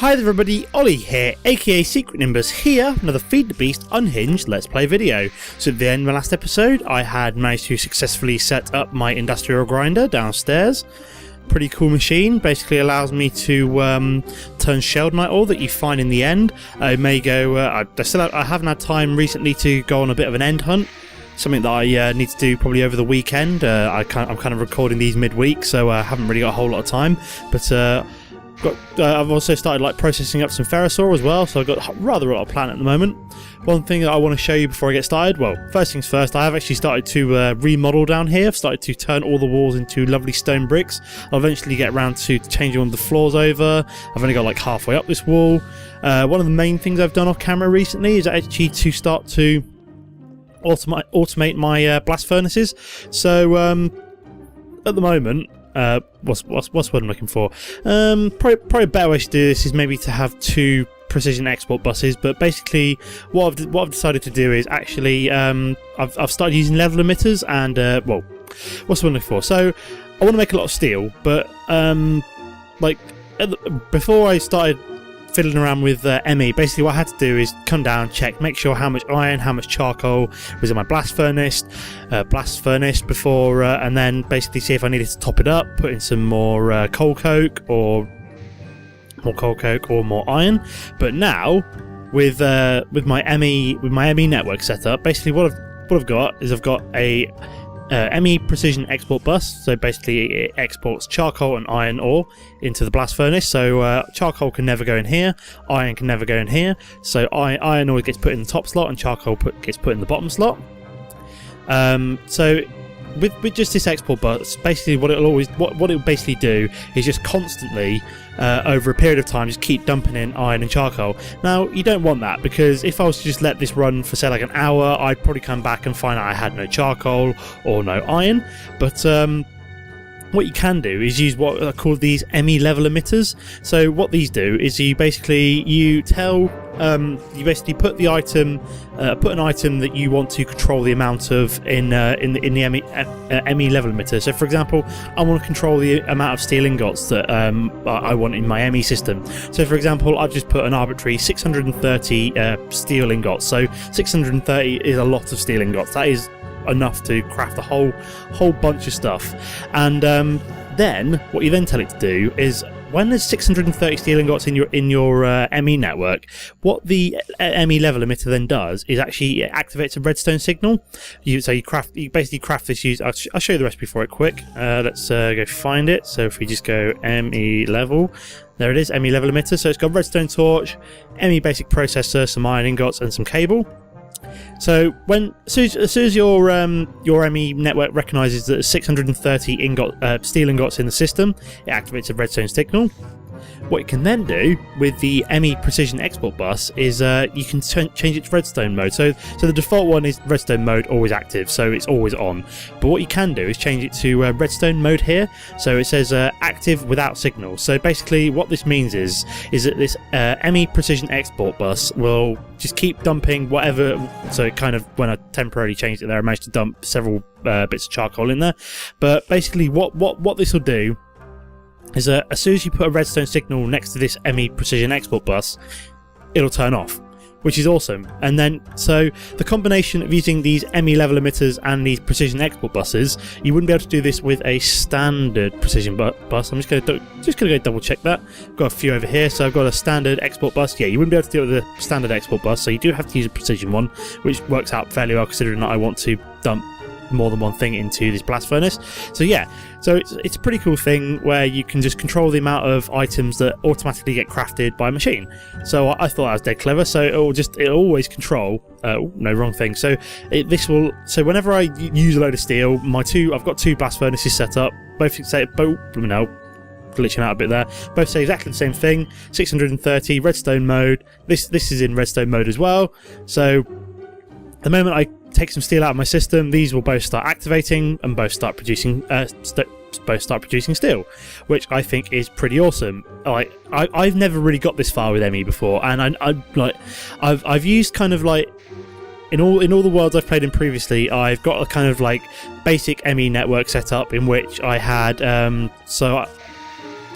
Hi there everybody, Ollie here, aka Secret Nimbus here, another Feed the Beast Unhinged Let's Play video. So at the end of my last episode, I had managed to successfully set up my industrial grinder downstairs. Pretty cool machine, basically allows me to turn shelled night ore that you find in the end. I may go, I haven't had time recently to go on a bit of an end hunt. Something that I need to do probably over the weekend. I'm kind of recording these midweek, so I haven't really got a whole lot of time. But I've also started processing up some ferrous ore as well, so I've got rather a lot of plan at the moment. One thing that I want to show you before I get started, well, first things first, I have actually started to remodel down here. I've started to turn all the walls into lovely stone bricks. I'll eventually get around to changing one of the floors over. I've only got like halfway up this wall. One of the main things I've done off camera recently is actually to start to automate my blast furnaces. So at the moment, what's what I'm looking for? Probably a better way to do this is maybe to have two precision export buses. But basically, what I've decided to do is actually I've started using level emitters and well, what's what I'm looking for? So I want to make a lot of steel, but before I started fiddling around with ME, basically what I had to do is come down, check, make sure how much iron, how much charcoal was in my blast furnace before, and then basically see if I needed to top it up, put in some more coal coke or more iron. But now with my ME network setup, basically what I've got is I've got a ME precision export bus. So basically it exports charcoal and iron ore into the blast furnace. So charcoal can never go in here, iron can never go in here. So iron ore gets put in the top slot and charcoal gets put in the bottom slot. So with just this export bus, basically what it'll basically do is just constantly over a period of time just keep dumping in iron and charcoal. Now you don't want that, because if I was to just let this run for say like an hour, I'd probably come back and find out I had no charcoal or no iron. But what you can do is use what are called these ME level emitters. So what these do is you basically put the item, put an item that you want to control the amount of in the ME level emitter. So for example, I want to control the amount of steel ingots that I want in my ME system. So for example, I've just put an arbitrary 630 steel ingots. So 630 is a lot of steel ingots. That is enough to craft a whole bunch of stuff. And then what you then tell it to do is, when there's 630 steel ingots in your ME network, what the ME level emitter then does is actually it activates a redstone signal. You basically craft this. I'll show you the recipe for it quick. Let's go find it. So if we just go ME level, there it is, ME level emitter. So it's got redstone torch, ME basic processor, some iron ingots, and some cable. So as soon as your ME network recognises that there's 630 steel ingots in the system, it activates a redstone signal. What you can then do with the ME precision export bus is you can change it to redstone mode. So the default one is redstone mode, always active, so it's always on. But what you can do is change it to redstone mode here. So it says active without signal. So basically what this means is that this ME precision export bus will just keep dumping whatever. So kind of, when I temporarily changed it there, I managed to dump several bits of charcoal in there. But basically what this will do is as soon as you put a redstone signal next to this ME precision export bus, it'll turn off, which is awesome. And then, so the combination of using these ME level emitters and these precision export buses, you wouldn't be able to do this with a standard precision bus. I'm just going to go double check that. I've got a few over here. So I've got a standard export bus. Yeah, you wouldn't be able to do it with a standard export bus, so you do have to use a precision one, which works out fairly well considering that I want to dump more than one thing into this blast furnace. So yeah, so it's a pretty cool thing where you can just control the amount of items that automatically get crafted by a machine. So I thought that was dead clever. So it'll always control no, wrong thing. So so whenever I use a load of steel, I've got two blast furnaces set up, both say glitching out a bit there, both say exactly the same thing, 630 redstone mode. This is in redstone mode as well. So the moment I take some steel out of my system, these will both start activating and both start producing steel, which I think is pretty awesome. I've never really got this far with ME before, and I've used kind of like in all the worlds I've played in previously, I've got a kind of like basic ME network setup in which I had so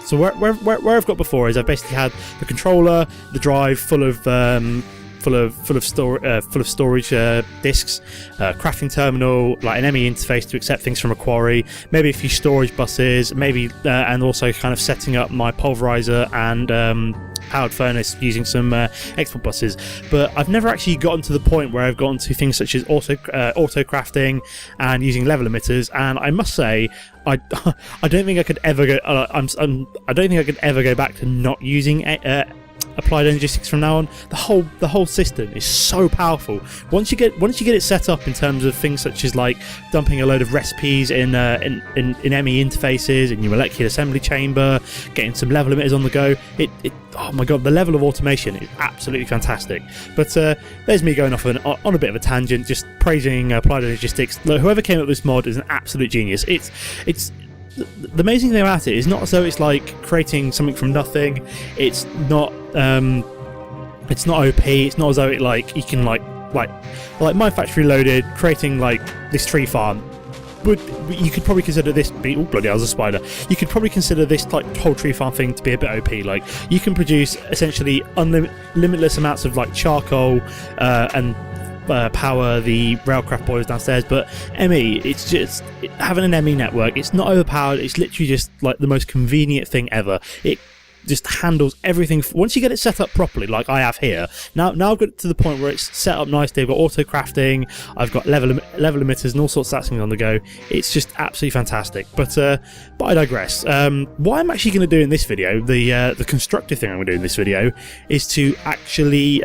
So where I've got before is I've basically had the controller, the drive full of storage disks, crafting terminal, like an ME interface to accept things from a quarry, maybe a few storage buses, maybe and also kind of setting up my pulverizer and powered furnace using some export buses. But I've never actually gotten to the point where I've gotten to things such as auto crafting and using level emitters. And I must say, I don't think I could ever go. I don't think I could ever go back to not using applied energistics from now on. The whole system is so powerful. Once you get it set up in terms of things such as like dumping a load of recipes in ME interfaces in your molecular assembly chamber, getting some level emitters on the go, oh my god, the level of automation is absolutely fantastic. But there's me going off on a bit of a tangent, just praising applied energistics. Whoever came up with this mod is an absolute genius. It's the amazing thing about it is not as though it's like creating something from nothing. It's not OP. It's not as though it like you can like my factory loaded creating like this tree farm. But you could probably consider this oh bloody hell, there's a spider. You could probably consider this like whole tree farm thing to be a bit OP. Like you can produce essentially limitless amounts of like charcoal and power the railcraft boilers downstairs. But ME, it's just having an ME network. It's not overpowered. It's literally just like the most convenient thing ever. It just handles everything. Once you get it set up properly, like I have here, now I've got it to the point where it's set up nicely. I've got auto crafting, I've got level emitters and all sorts of things on the go. It's just absolutely fantastic. But I digress. What I'm actually going to do in this video, the constructive thing I'm going to do in this video, is to actually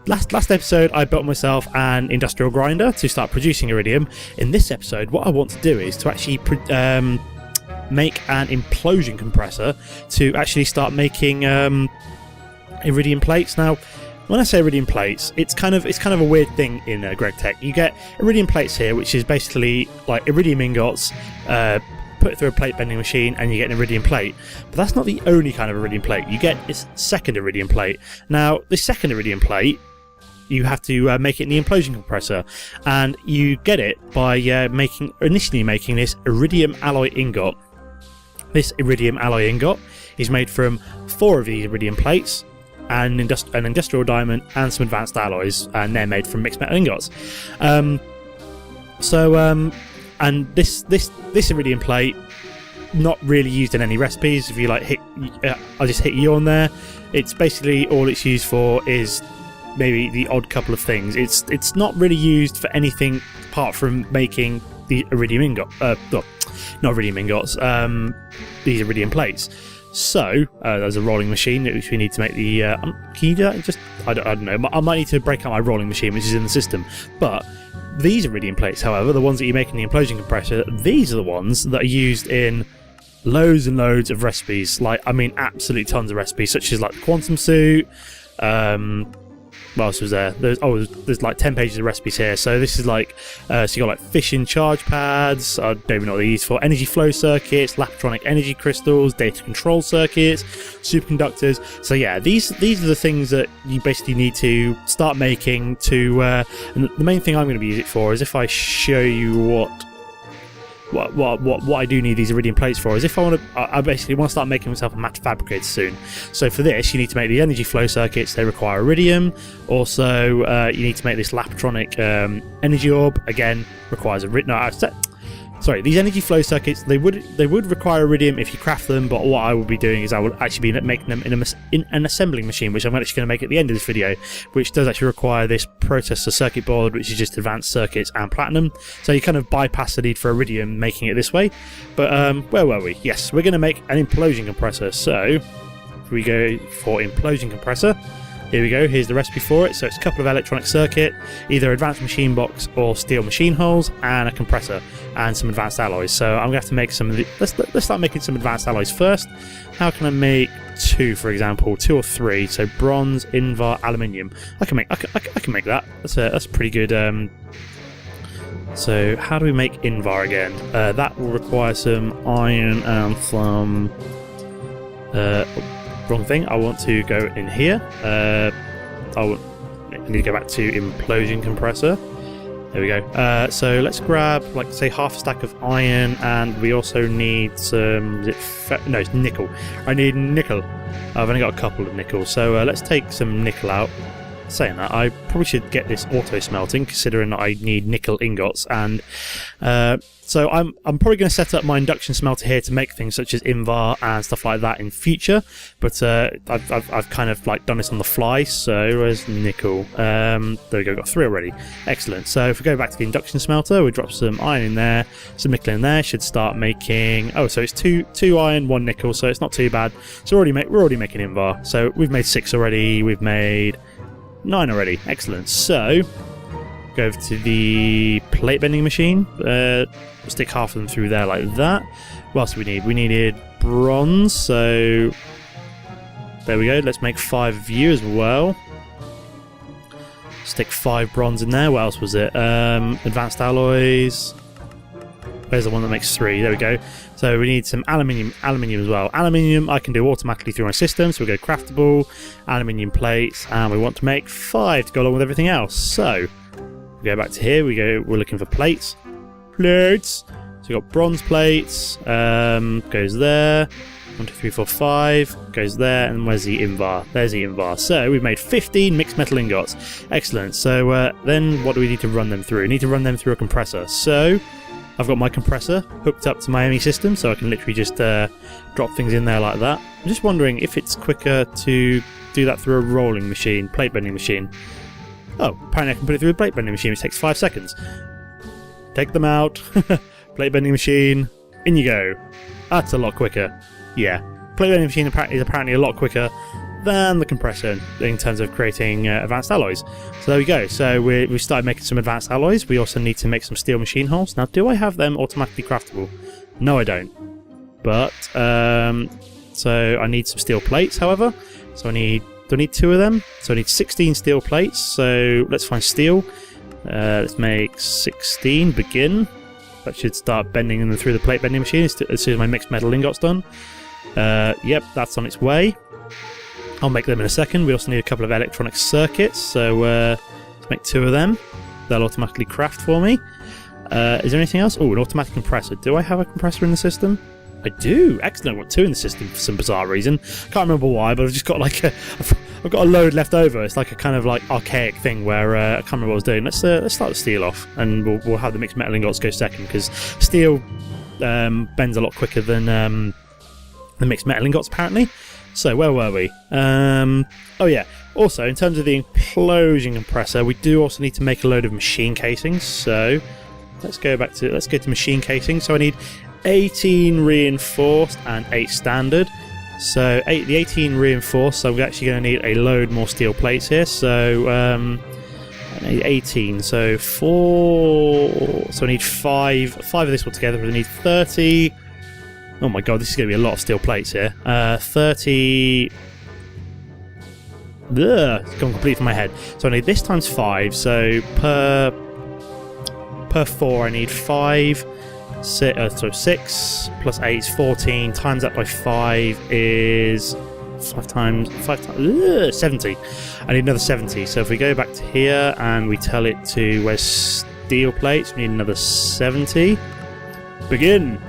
Last episode, I built myself an industrial grinder to start producing iridium. In this episode, what I want to do is to actually make an implosion compressor to actually start making iridium plates. Now, when I say iridium plates, it's kind of a weird thing in GregTech. You get iridium plates here, which is basically like iridium ingots. Put it through a plate bending machine and you get an iridium plate. But that's not the only kind of iridium plate. You get this second iridium plate. Now, this second iridium plate, you have to make it in the implosion compressor, and you get it by initially making this iridium alloy ingot. This iridium alloy ingot is made from 4 of these iridium plates, and an industrial diamond, and some advanced alloys, and they're made from mixed metal ingots. And this iridium plate, not really used in any recipes. If you like I'll just hit you on there. It's basically all it's used for is maybe the odd couple of things. It's not really used for anything apart from making the iridium ingot. Not iridium ingots. These iridium plates. So there's a rolling machine which we need to make the. Can you do that? Just I don't know. I might need to break out my rolling machine, which is in the system. But these iridium plates, however, the ones that you make in the implosion compressor, these are the ones that are used in loads and loads of recipes. Like, I mean, absolutely tons of recipes, such as like the quantum suit. What else was there? There's like 10 pages of recipes here. So this is like, so you got like fission charge pads. I don't even know what they're used for. Energy flow circuits, Lapatronic energy crystals, data control circuits, superconductors. So yeah, these are the things that you basically need to start making to. And the main thing I'm going to be using it for is if I show you what I do need these iridium plates for is if I basically want to start making myself a matte fabricator soon. So for this, you need to make the energy flow circuits. They require iridium. Also, you need to make this Lapatronic energy orb. Again, requires these energy flow circuits, they would require iridium if you craft them, but what I will be doing is I will actually be making them in an assembling machine, which I'm actually going to make at the end of this video, which does actually require this processor circuit board, which is just advanced circuits and platinum. So you kind of bypass the need for iridium making it this way. But where were we? Yes, we're going to make an implosion compressor. So if we go for implosion compressor, here we go, here's the recipe for it. So it's a couple of electronic circuit, either advanced machine box or steel machine holes, and a compressor and some advanced alloys. So I'm going to have to make some of the, let's start making some advanced alloys first. How can I make 2, for example, 2 or 3? So bronze, invar, aluminium. I can make that. That's pretty good. So how do we make invar again? That will require some iron and some wrong thing. I want to go in here. I need to go back to implosion compressor. There we go. So let's grab, like, say, half a stack of iron, and we also need some... no, it's nickel. I need nickel. I've only got a couple of nickel, so let's take some nickel out. Saying that, I probably should get this auto smelting, considering that I need nickel ingots, and so I'm probably going to set up my induction smelter here to make things such as Invar and stuff like that in future. But I've kind of like done this on the fly. So where's nickel? There we go, got 3 already. Excellent. So if we go back to the induction smelter, we drop some iron in there, some nickel in there. Should start making. Oh, so it's two iron, 1 nickel. So it's not too bad. So we're already making Invar. So we've made 6 already. We've made 9 already. Excellent. So go over to the plate bending machine. Stick half of them through there like that. What else do we need? We needed bronze. So there we go. Let's make 5 of you as well. Stick 5 bronze in there. What else was it? Advanced alloys. Where's the one that makes 3? There we go. So we need some aluminium as well. Aluminium I can do automatically through my system. So we go craftable, aluminium plates, and we want to make 5 to go along with everything else. So we go back to here. We're looking for plates. So we got bronze plates. Goes there. 1, 2, 3, 4, 5. Goes there. And where's the Invar? There's the Invar. So we've made 15 mixed metal ingots. Excellent. So then what do we need to run them through? We need to run them through a compressor. So I've got my compressor hooked up to my ME system, so I can literally just drop things in there like that. I'm just wondering if it's quicker to do that through a rolling machine, plate bending machine. Oh, apparently I can put it through a plate bending machine, which takes 5 seconds. Take them out. Plate bending machine. In you go. That's a lot quicker. Yeah. Plate bending machine is apparently a lot quicker than the compressor in terms of creating advanced alloys. So there we go. So we started making some advanced alloys. We also need to make some steel machine holes. Now, do I have them automatically craftable? No, I don't. But so I need some steel plates, however. So do I need 2 of them? So I need 16 steel plates. So let's find steel. Let's make 16. Begin. That should start bending them through the plate bending machine as soon as my mixed metal ingot's done. Yep, that's on its way. I'll make them in a second. We also need a couple of electronic circuits, so let's make 2 of them. They'll automatically craft for me. Is there anything else? Oh, an automatic compressor. Do I have a compressor in the system? I do. Excellent. I've got 2 in the system for some bizarre reason. Can't remember why, but I've just got like I've got a load left over. It's like a kind of like archaic thing where I can't remember what I was doing. Let's start the steel off, and we'll have the mixed metal ingots go second, because steel bends a lot quicker than the mixed metal ingots apparently. So where were we? Oh yeah. Also, in terms of the implosion compressor, we do also need to make a load of machine casings. So let's go to machine casings. So I need 18 reinforced and 8 standard. So the 18 reinforced. So we're actually going to need a load more steel plates here. So I need 18. So 4. So I need 5 of this altogether. We need 30. Oh my god, this is going to be a lot of steel plates here. 30... Ugh, it's gone completely from my head. So I need this times 5, so per 4 I need 5, so 6 plus 8 is 14, times that by 5 is 5 times 70. I need another 70, so if we go back to here and we tell it to where's steel plates, we need another 70. Begin!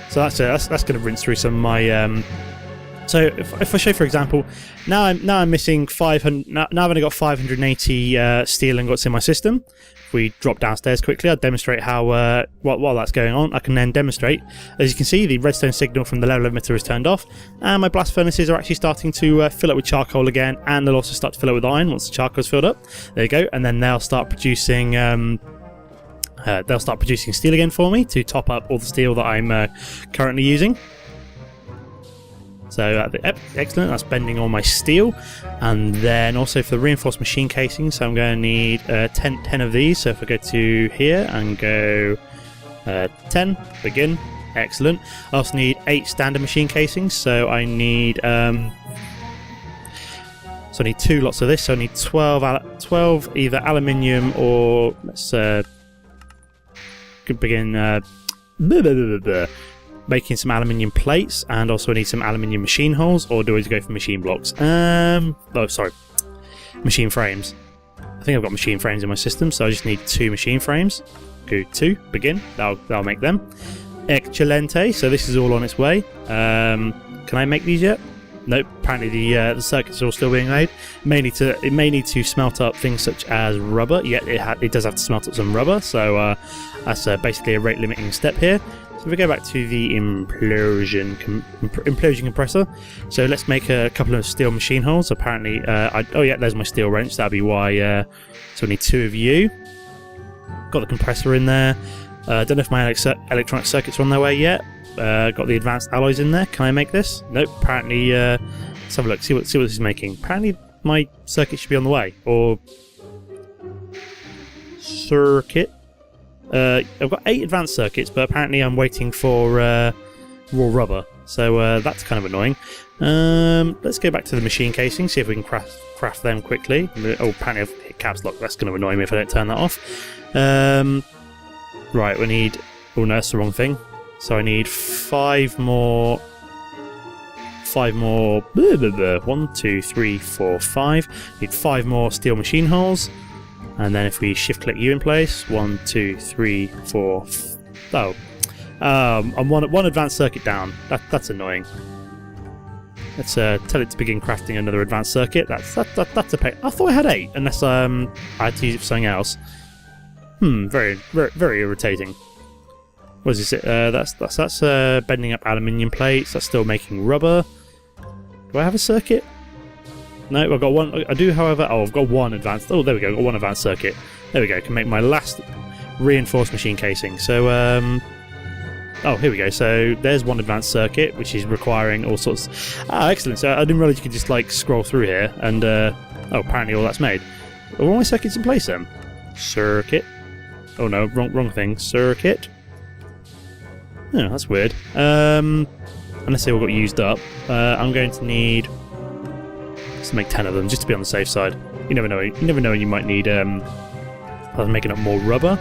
So that's going to rinse through some of my... So if I show, for example, now I'm missing 500. Now I've only got 580 steel ingots in my system. If we drop downstairs quickly, I'll demonstrate how while that's going on, I can then demonstrate. As you can see, the redstone signal from the level emitter is turned off, and my blast furnaces are actually starting to fill up with charcoal again, and they'll also start to fill up with iron once the charcoal's filled up. There you go, and then they'll start producing. They'll start producing steel again for me to top up all the steel that I'm currently using. So excellent, that's bending all my steel. And then also for the reinforced machine casing, so I'm going to need 10 of these. So if I go to here and go 10, begin, excellent. I also need 8 standard machine casings, so I need 2 lots of this. So I need 12 either aluminium or let's begin making some aluminium plates, and also I need some aluminium machine holes, or do I go for machine blocks? Oh, sorry, machine frames. I think I've got machine frames in my system, so I just need 2 machine frames. Go 2, begin. That'll make them. Excelente. So this is all on its way. Can I make these yet? Nope. Apparently the circuits are all still being made. It may need to smelt up things such as rubber. Yeah, it does have to smelt up some rubber. So that's basically a rate limiting step here. So if we go back to the implosion compressor, so let's make a couple of steel machine holes. Apparently, oh yeah, there's my steel wrench. That'll be why. So we need 2 of you. Got the compressor in there. Don't know if my electronic circuits are on their way yet. Got the advanced alloys in there. Can I make this? Nope. Apparently, let's have a look. See what this is making. Apparently, my circuit should be on the way. Or circuit. I've got 8 advanced circuits, but apparently I'm waiting for raw rubber. So that's kind of annoying. Let's go back to the machine casing, see if we can craft them quickly. Oh, apparently I've hit caps lock. That's going to annoy me if I don't turn that off. Right, we need... Oh no, that's the wrong thing. So I need 5 more... 1, 2, 3, 4, 5. Need 5 more steel machine holes. And then if we shift click you in place, 1, 2, 3, 4... Oh. I'm one advanced circuit down. That's annoying. Let's tell it to begin crafting another advanced circuit. That's a pain. I thought I had 8, unless I had to use it for something else. Very irritating. What is this? That's bending up aluminium plates. That's still making rubber. Do I have a circuit? No, I've got one. I do, however. Oh, I've got 1 advanced. Oh, there we go. I've got 1 advanced circuit. There we go. Can make my last reinforced machine casing. So, oh, here we go. So there's 1 advanced circuit, which is requiring all sorts. Ah, excellent. So I didn't realise you could just like scroll through here, and oh, apparently all that's made. Are all my circuits in place then? Circuit. Oh no, wrong thing. Circuit. Oh, that's weird. Unless they all got used up, I'm going to need. Let's make 10 of them just to be on the safe side. You never know. You never know when you might need. I was making up more rubber.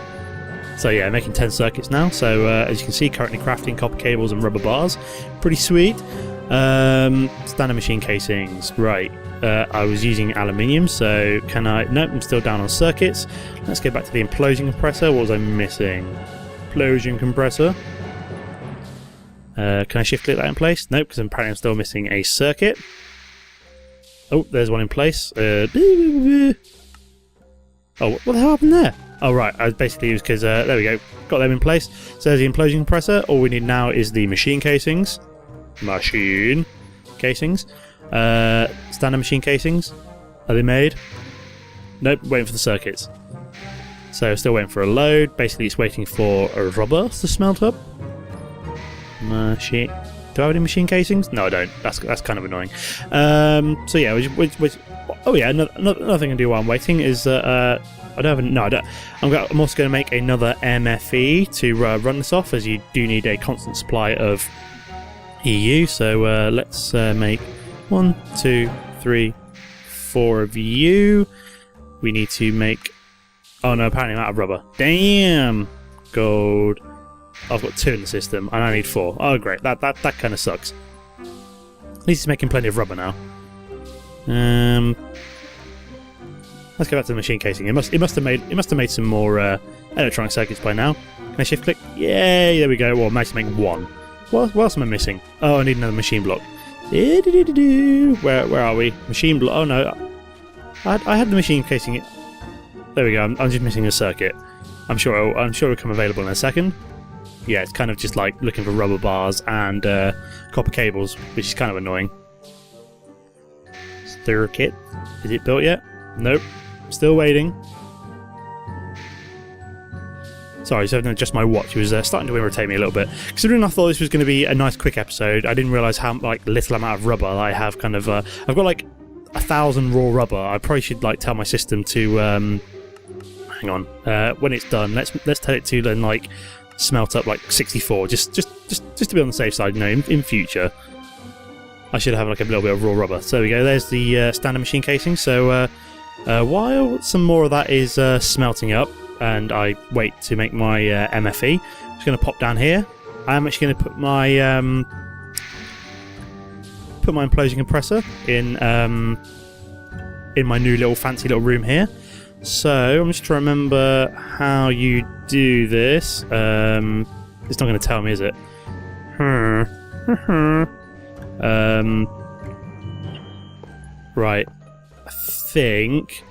So yeah, making 10 circuits now. So as you can see, currently crafting copper cables and rubber bars. Pretty sweet. Standard machine casings. Right. I was using aluminium, so can I... Nope, I'm still down on circuits. Let's go back to the implosion compressor. What was I missing? Implosion compressor. Can I shift click that in place? Nope, because apparently I'm still missing a circuit. Oh, there's one in place. Oh, what the hell happened there? Oh, right. Basically, it was because... there we go. Got them in place. So there's the implosion compressor. All we need now is the machine casings. Machine casings. Standard machine casings. Are they made? Nope, waiting for the circuits. So still waiting for a load. Basically, it's waiting for a rubber to smelt up. Machine. Do I have any machine casings? No, I don't. That's kind of annoying. So yeah, oh yeah, another thing I do while I'm waiting is I don't have. No, I don't. I'm also going to make another MFE to run this off, as you do need a constant supply of EU. So let's make 1, 2, 3, 4 of you. We need to make. Oh no, apparently I'm out of rubber. Damn. Gold. I've got 2 in the system, and I need 4. Oh great, that kind of sucks. At least it's making plenty of rubber now. Let's go back to the machine casing. It must have made some more electronic circuits by now. Can I shift click? Yay! There we go. Well, I managed to make 1. What else am I missing? Oh, I need another machine block. Where are we? Machine block. Oh no, I had the machine casing. It. There we go. I'm just missing a circuit. I'm sure it'll come available in a second. Yeah, it's kind of just like looking for rubber bars and copper cables, which is kind of annoying. Circuit. Is it built yet? Nope. Still waiting. Sorry, so I didn't adjust my watch. It was starting to irritate me a little bit. Considering I thought this was going to be a nice quick episode, I didn't realise how little amount of rubber I have. Kind of, I've got like 1,000 raw rubber. I probably should like tell my system to hang on. When it's done, let's tell it to then like smelt up like 64, just to be on the safe side. You know, in future, I should have like a little bit of raw rubber. So there we go. There's the standard machine casing. So while some more of that is smelting up, and I wait to make my MFE, I'm just going to pop down here. I'm actually going to put my implosion compressor in my new little fancy little room here. So I'm just trying to remember how you do this. It's not going to tell me, is it? Right. I think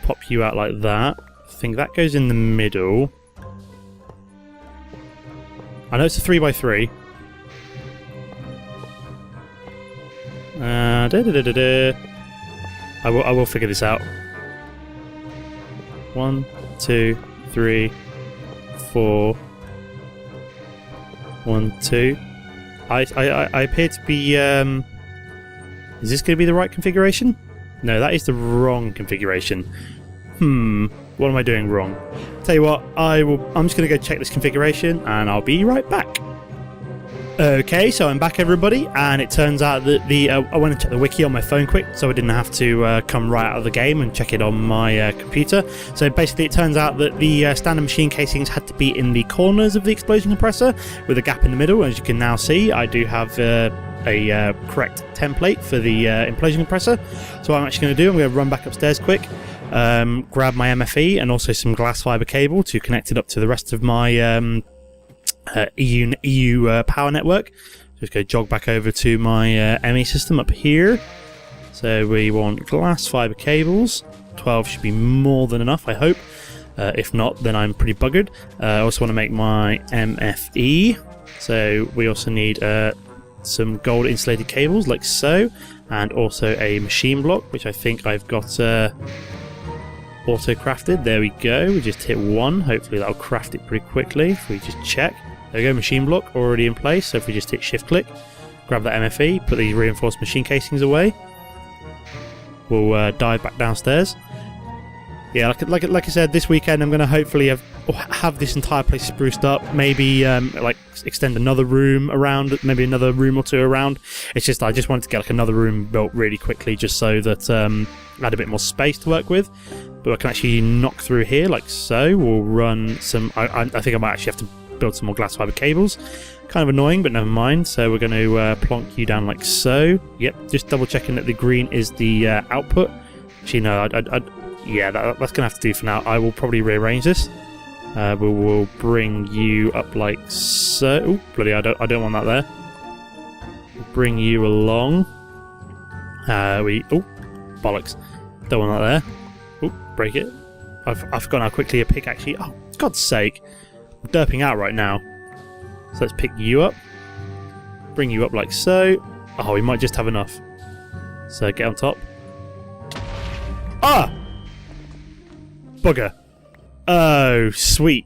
pop you out like that. I think that goes in the middle. I know it's a 3x3. I will figure this out. 1, 2, 3, 4. 1, 2. I appear to be. Is this going to be the right configuration? No, that is the wrong configuration. What am I doing wrong? Tell you what, I'm just going to go check this configuration, and I'll be right back. Okay, so I'm back, everybody, and it turns out that I went and checked the wiki on my phone quick, so I didn't have to come right out of the game and check it on my computer. So basically, it turns out that the standard machine casings had to be in the corners of the explosion compressor with a gap in the middle. As you can now see, I do have a correct template for the implosion compressor. So what I'm actually going to do, I'm going to run back upstairs quick, grab my MFE and also some glass fiber cable to connect it up to the rest of my EU power network. Just go jog back over to my ME system up here. So we want glass fiber cables. 12 should be more than enough, I hope. If not, then I'm pretty buggered. I also want to make my MFE. So we also need some gold insulated cables like so, and also a machine block, which I think I've got auto crafted. There we go. We just hit 1. Hopefully that'll craft it pretty quickly. If we just check. There we go, machine block already in place. So if we just hit shift click, grab that MFE, put the reinforced machine casings away, we'll dive back downstairs. Yeah, like I said, this weekend I'm going to hopefully have this entire place spruced up. Maybe like extend another room around, maybe another room or two around. It's just I just wanted to get like another room built really quickly, just so that I had a bit more space to work with. But I can actually knock through here like so. We'll run some. I think I might actually have to build some more glass fiber cables. Kind of annoying, but never mind. So we're going to plonk you down like so. Yep, just double checking that the green is the output. Actually, no, yeah, that's going to have to do for now. I will probably rearrange this. We will bring you up like so. Oh, bloody! I don't want that there. Bring you along. Oh, bollocks! Don't want that there. Oh, break it. I've forgotten how quickly a pick actually. Oh, God's sake! I'm derping out right now. So let's pick you up. Bring you up like so. Oh, we might just have enough. So get on top. Ah! Bugger. Oh, sweet.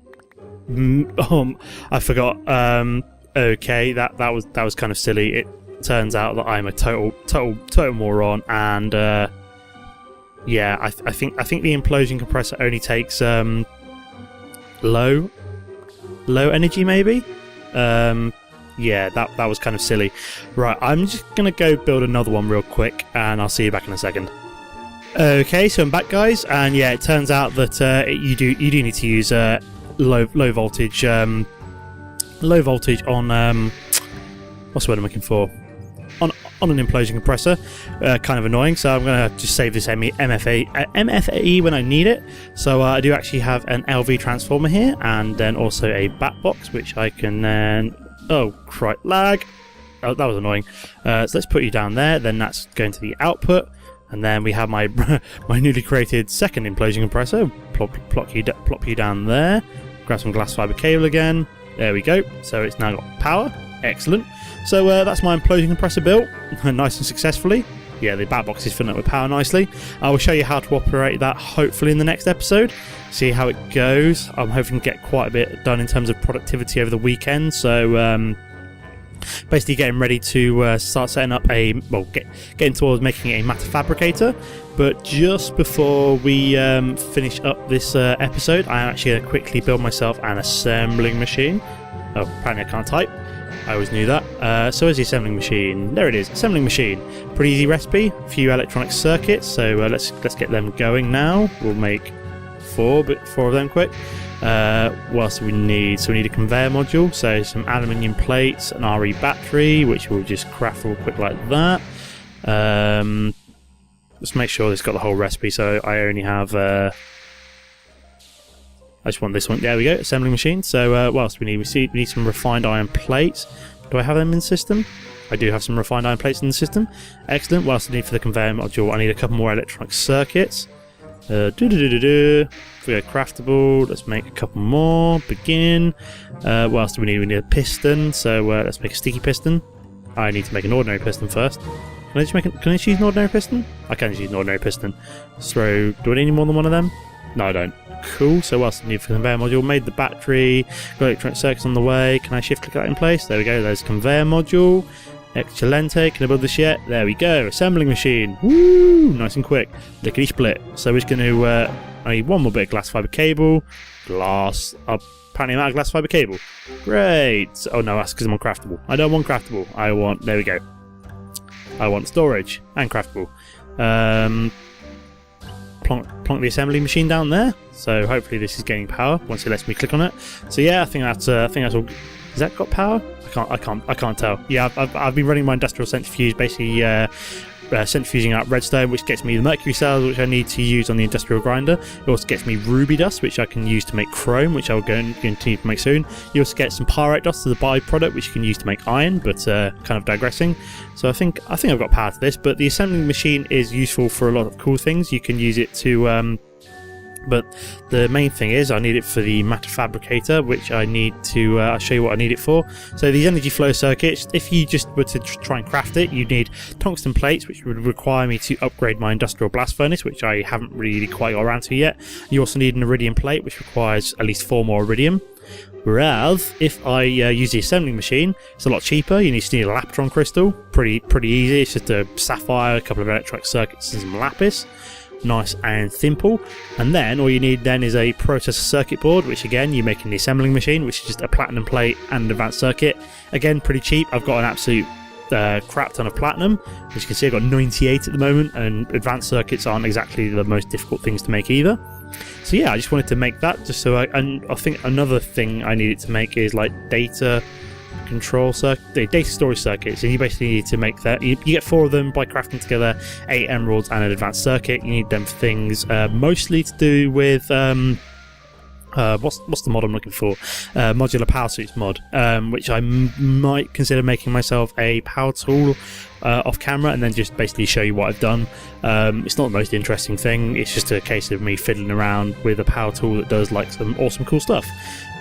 I forgot. Okay, that was kind of silly. It turns out that I'm a total moron, and yeah, I think the implosion compressor only takes low energy, maybe. Yeah, that was kind of silly. Right, I'm just gonna go build another one real quick, and I'll see you back in a second. Okay, so I'm back, guys, and yeah, it turns out that you do need to use low voltage on what's the word I'm looking for, on an implosion compressor. Kind of annoying, so I'm gonna just save this MFE when I need it. So I do actually have an LV transformer here, and then also a bat box, which I can then lag. Oh, that was annoying. So let's put you down there. Then that's going to the output. And then we have my my newly created second implosion compressor. Plop you down there. Grab some glass fiber cable again. There we go. So it's now got power. Excellent. So that's my implosion compressor built, nice and successfully. Yeah, the bat box is filling up with power nicely. I will show you how to operate that hopefully in the next episode. See how it goes. I'm hoping to get quite a bit done in terms of productivity over the weekend. So basically getting ready to start setting up getting towards making a matter fabricator. But just before we finish up this episode, I am actually going to quickly build myself an assembling machine. Oh, apparently I can't type. I always knew that. So where's the assembling machine? There it is, assembling machine. Pretty easy recipe, a few electronic circuits, so let's get them going now. We'll make four of them quick. What else do we need? So we need a conveyor module, so some aluminium plates, an RE battery, which we'll just craft real quick like that. let's make sure it's got the whole recipe. So I only have. I just want this one. There we go. Assembling machine. So what else do we need? We need some refined iron plates. Do I have them in the system? I do have some refined iron plates in the system. Excellent. What else do I need for the conveyor module? I need a couple more electronic circuits. If we go craftable, let's make a couple more. Begin. What else do we need? We need a piston. So let's make a sticky piston. I need to make an ordinary piston first. Can I just use an ordinary piston? I can just use an ordinary piston. So, do I need any more than one of them? No, I don't. Cool. So what else do I need for the conveyor module? Made the battery. Got electronic circuits on the way. Can I shift click that in place? There we go. There's conveyor module. Excelente. Can I build this yet? There we go. Assembling machine. Woo! Nice and quick. Lickety split. So we're just going to... I need one more bit of glass fibre cable. Glass... apparently I'm out of glass fibre cable. Great. Oh no, that's because I'm on craftable. I don't want craftable. I want... There we go. I want storage and craftable. Plonk the assembly machine down there. So hopefully this is gaining power once it lets me click on it. So yeah, I think that's all. Has that got power? I can't tell. Yeah, I've been running my industrial centrifuge, basically centrifuging out redstone, which gets me the mercury cells, which I need to use on the industrial grinder. It also gets me ruby dust, which I can use to make chrome, which I'll go and continue to make soon. You also get some pyrite dust as a byproduct, which you can use to make iron, but kind of digressing. So I think I've got power to this, but the assembling machine is useful for a lot of cool things. You can use it to but the main thing is I need it for the matter fabricator, which I need to I'll show you what I need it for. So these energy flow circuits, if you just were to try and craft it, you need tungsten plates, which would require me to upgrade my industrial blast furnace, which I haven't really quite got around to yet. You also need an iridium plate, which requires at least 4 more iridium. Whereas if I use the assembling machine, it's a lot cheaper. You just need a laptron crystal, pretty easy. It's just a sapphire, a couple of electronic circuits and some lapis. Nice and simple. And then all you need then is a processor circuit board, which again you make in the assembling machine, which is just a platinum plate and an advanced circuit. Again, pretty cheap. I've got an absolute crap ton of platinum. As you can see, I've got 98 at the moment, and advanced circuits aren't exactly the most difficult things to make either. So yeah, I just wanted to make that just so and I think another thing I needed to make is like data control circuit, data storage circuits, and you basically need to make that. You get 4 of them by crafting together 8 emeralds and an advanced circuit. You need them for things mostly to do with what's the mod I'm looking for? Modular power suits mod, which I might consider making myself a power tool off camera and then just basically show you what I've done. It's not the most interesting thing. It's just a case of me fiddling around with a power tool that does like some awesome cool stuff.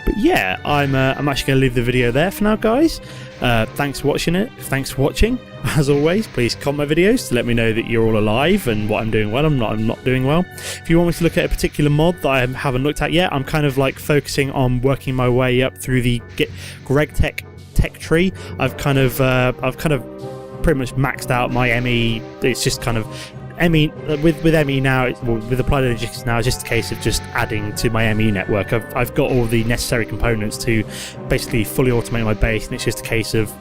But yeah, I'm actually going to leave the video there for now, guys. Thanks for watching it. Thanks for watching. As always, please comment my videos to let me know that you're all alive and what I'm doing well. I'm not doing well. If you want me to look at a particular mod that I haven't looked at yet, I'm kind of like focusing on working my way up through the GregTech tech tree. I've kind of pretty much maxed out my ME. It's just kind of ME with ME now, with Applied Energics now, it's just a case of just adding to my ME network. I've got all the necessary components to basically fully automate my base, and it's just a case of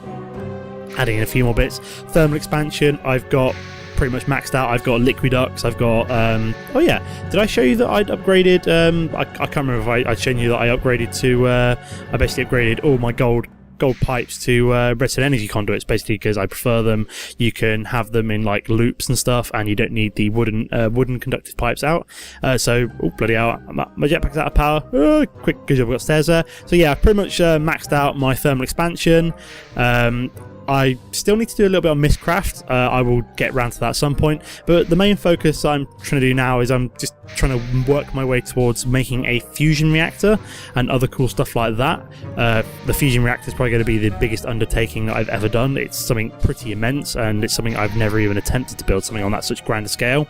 adding in a few more bits. Thermal expansion, I've got pretty much maxed out. I've got Liquidux, I've got oh yeah, did I show you that I'd upgraded I can't remember if I'd shown you that I upgraded to I basically upgraded all my gold pipes to redstone energy conduits, basically because I prefer them. You can have them in like loops and stuff, and you don't need the wooden conductive pipes out. So oh bloody hell, my jetpack's out of power. Quick, because I've got stairs there. So yeah, I've pretty much maxed out my thermal expansion. I still need to do a little bit on Mistcraft. I will get around to that at some point, but the main focus I'm trying to do now is I'm just trying to work my way towards making a fusion reactor and other cool stuff like that. The fusion reactor is probably going to be the biggest undertaking that I've ever done. It's something pretty immense, and it's something I've never even attempted to build something on that such grander scale.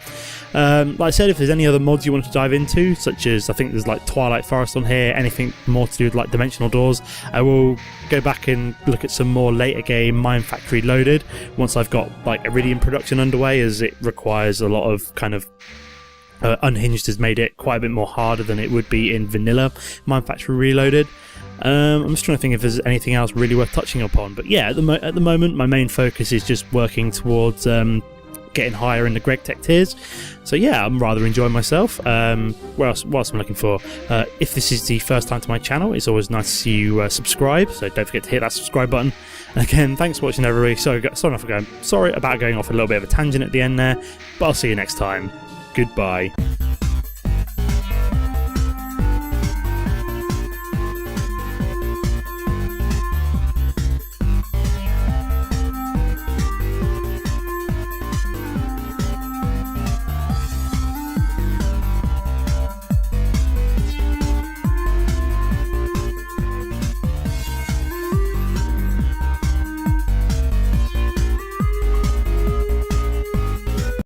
Like I said, if there's any other mods you want to dive into, such as I think there's like Twilight Forest on here, anything more to do with like dimensional doors, I will go back and look at some more later game Mine Factory Loaded once I've got like Iridium production underway, as it requires a lot of kind of Unhinged has made it quite a bit more harder than it would be in vanilla Mine Factory Reloaded. I'm just trying to think if there's anything else really worth touching upon, but yeah, at the moment my main focus is just working towards getting higher in the GregTech tiers. So yeah, I'm rather enjoying myself. What else I'm looking for? If this is the first time to my channel, it's always nice to see you subscribe, so don't forget to hit that subscribe button. Again, thanks for watching, everybody. Sorry about going off a little bit of a tangent at the end there, but I'll see you next time. Goodbye.